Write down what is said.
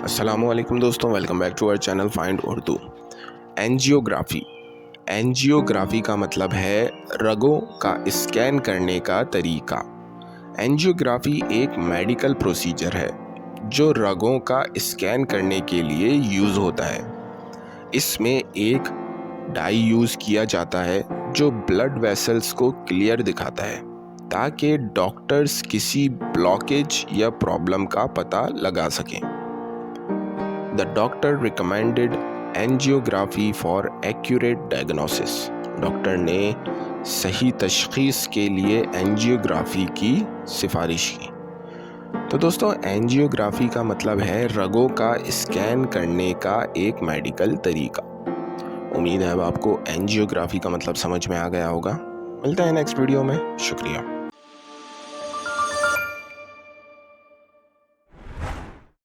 अस्सलामुअलैकुम दोस्तों, welcome back to our channel find Urdu. Angiography. Angiography का मतलब है रगों का स्कैन करने का तरीका। एंजियोग्राफी एक मेडिकल प्रोसीजर है जो रगों का स्कैन करने के लिए यूज़ होता है। इसमें एक डाई यूज़ किया जाता है जो ब्लड वेसल्स को क्लियर दिखाता है ताकि डॉक्टर्स किसी ब्लॉकेज या प्रॉब्लम का पता लगा सकें। The doctor recommended angiography for accurate diagnosis. Doctor ने सही तशखीस के लिए एंजियोग्राफी की सिफारिश की। तो दोस्तों, एंजियोग्राफी का मतलब है रगों का स्कैन करने का एक मेडिकल तरीका। उम्मीद है अब आपको एंजियोग्राफी का मतलब समझ में आ गया होगा। मिलते हैं नेक्स्ट वीडियो में। शुक्रिया।